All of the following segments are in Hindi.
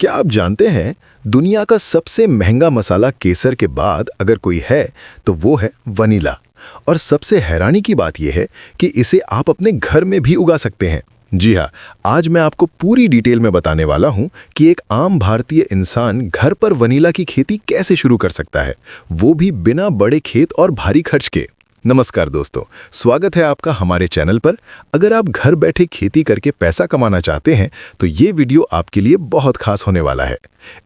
क्या आप जानते हैं दुनिया का सबसे महंगा मसाला केसर के बाद अगर कोई है तो वो है वनीला। और सबसे हैरानी की बात यह है कि इसे आप अपने घर में भी उगा सकते हैं। जी हाँ, आज मैं आपको पूरी डिटेल में बताने वाला हूं कि एक आम भारतीय इंसान घर पर वनीला की खेती कैसे शुरू कर सकता है, वो भी बिना बड़े खेत और भारी खर्च के। नमस्कार दोस्तों, स्वागत है आपका हमारे चैनल पर। अगर आप घर बैठे खेती करके पैसा कमाना चाहते हैं तो ये वीडियो आपके लिए बहुत खास होने वाला है।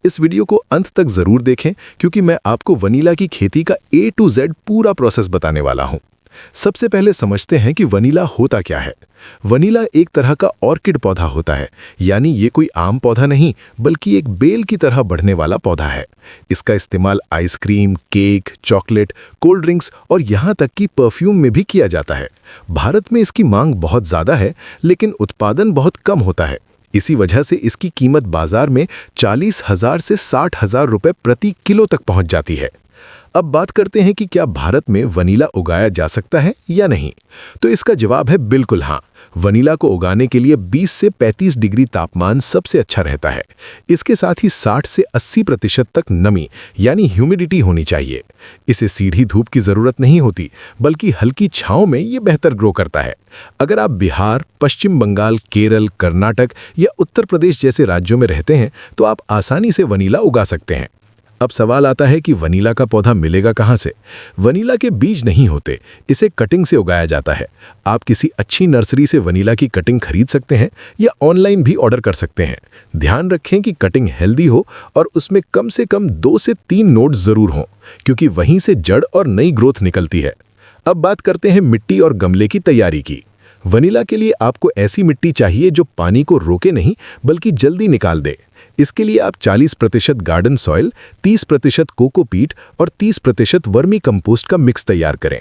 इस वीडियो को अंत तक जरूर देखें क्योंकि मैं आपको वनीला की खेती का A to Z पूरा प्रोसेस बताने वाला हूं। सबसे पहले समझते हैं कि वनीला होता क्या है। वनीला एक तरह का ऑर्किड पौधा होता है, यानी ये कोई आम पौधा नहीं बल्कि एक बेल की तरह बढ़ने वाला पौधा है। इसका इस्तेमाल ice cream, cake, chocolate, cold drinks और यहाँ तक कि परफ्यूम में भी किया जाता है। भारत में इसकी मांग बहुत ज़्यादा है लेकिन उत्पादन बहुत कम होता है। इसी वजह से इसकी कीमत बाजार में 40,000 से 60,000 रुपये प्रति किलो तक पहुँच जाती है। अब बात करते हैं कि क्या भारत में वनीला उगाया जा सकता है या नहीं। तो इसका जवाब है बिल्कुल हाँ। वनीला को उगाने के लिए 20 से 35 डिग्री तापमान सबसे अच्छा रहता है। इसके साथ ही 60 से 80% तक नमी यानी ह्यूमिडिटी होनी चाहिए। इसे सीधी धूप की ज़रूरत नहीं होती बल्कि हल्की छांव में ये बेहतर ग्रो करता है। अगर आप बिहार, पश्चिम बंगाल, केरल, कर्नाटक या उत्तर प्रदेश जैसे राज्यों में रहते हैं तो आप आसानी से वनीला उगा सकते हैं। अब सवाल आता है कि वनीला का पौधा मिलेगा कहाँ से। वनीला के बीज नहीं होते, इसे कटिंग से उगाया जाता है। आप किसी अच्छी नर्सरी से वनीला की कटिंग खरीद सकते हैं या ऑनलाइन भी ऑर्डर कर सकते हैं। ध्यान रखें कि कटिंग हेल्दी हो और उसमें कम से कम 2 से 3 नोड्स जरूर हों, क्योंकि वहीं से जड़ और नई ग्रोथ निकलती है। अब बात करते हैं मिट्टी और गमले की तैयारी की। वनीला के लिए आपको ऐसी मिट्टी चाहिए जो पानी को रोके नहीं बल्कि जल्दी निकाल दे। इसके लिए आप 40% गार्डन सॉइल, 30% कोकोपीट और 30% वर्मी कंपोस्ट का मिक्स तैयार करें।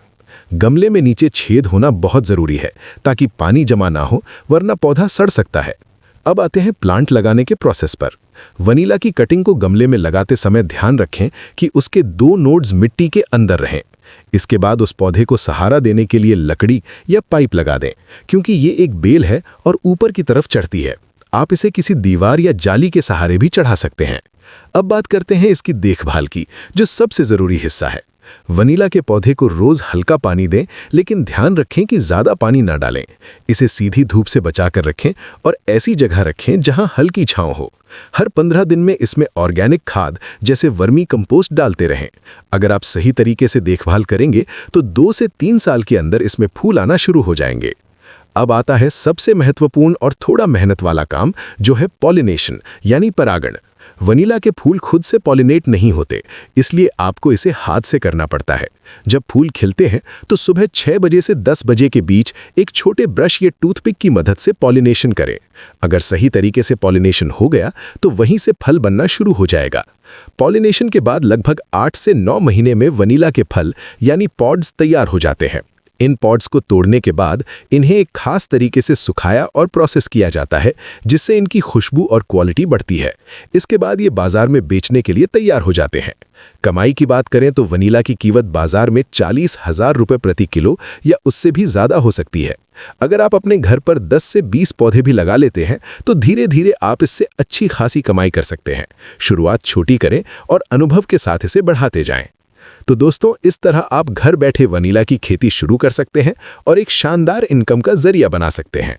गमले में नीचे छेद होना बहुत ज़रूरी है ताकि पानी जमा ना हो, वरना पौधा सड़ सकता है। अब आते हैं प्लांट लगाने के प्रोसेस पर। वनीला की कटिंग को गमले में लगाते समय ध्यान रखें कि उसके 2 नोड्स मिट्टी के अंदर रहें। इसके बाद उस पौधे को सहारा देने के लिए लकड़ी या पाइप लगा दें, क्योंकि ये एक बेल है और ऊपर की तरफ चढ़ती है। आप इसे किसी दीवार या जाली के सहारे भी चढ़ा सकते हैं। अब बात करते हैं इसकी देखभाल की, जो सबसे ज़रूरी हिस्सा है। वनीला के पौधे को रोज़ हल्का पानी दें, लेकिन ध्यान रखें कि ज़्यादा पानी ना डालें। इसे सीधी धूप से बचाकर रखें और ऐसी जगह रखें जहां हल्की छांव हो। हर 15 दिन में इसमें ऑर्गेनिक खाद जैसे वर्मी कंपोस्ट डालते रहें। अगर आप सही तरीके से देखभाल करेंगे तो 2 से 3 साल के अंदर इसमें फूल आना शुरू हो जाएंगे। अब आता है सबसे महत्वपूर्ण और थोड़ा मेहनत वाला काम, जो है पॉलिनेशन यानी परागण। वनीला के फूल खुद से पॉलिनेट नहीं होते, इसलिए आपको इसे हाथ से करना पड़ता है। जब फूल खिलते हैं तो सुबह 6 बजे से 10 बजे के बीच एक छोटे ब्रश या टूथपिक की मदद से पॉलिनेशन करें। अगर सही तरीके से पॉलिनेशन हो गया तो वहीं से फल बनना शुरू हो जाएगा। पॉलिनेशन के बाद लगभग 8 से 9 महीने में वनीला के फल यानी पॉड्स तैयार हो जाते हैं। इन पॉड्स को तोड़ने के बाद इन्हें एक खास तरीके से सुखाया और प्रोसेस किया जाता है, जिससे इनकी खुशबू और क्वालिटी बढ़ती है। इसके बाद ये बाजार में बेचने के लिए तैयार हो जाते हैं। कमाई की बात करें तो वनीला की कीमत बाजार में 40,000 रुपये प्रति किलो या उससे भी ज़्यादा हो सकती है। अगर आप अपने घर पर 10 से 20 पौधे भी लगा लेते हैं तो धीरे धीरे आप इससे अच्छी खासी कमाई कर सकते हैं। शुरुआत छोटी करें और अनुभव के साथ इसे बढ़ाते जाएं। तो दोस्तों, इस तरह आप घर बैठे वनीला की खेती शुरू कर सकते हैं और एक शानदार इनकम का जरिया बना सकते हैं।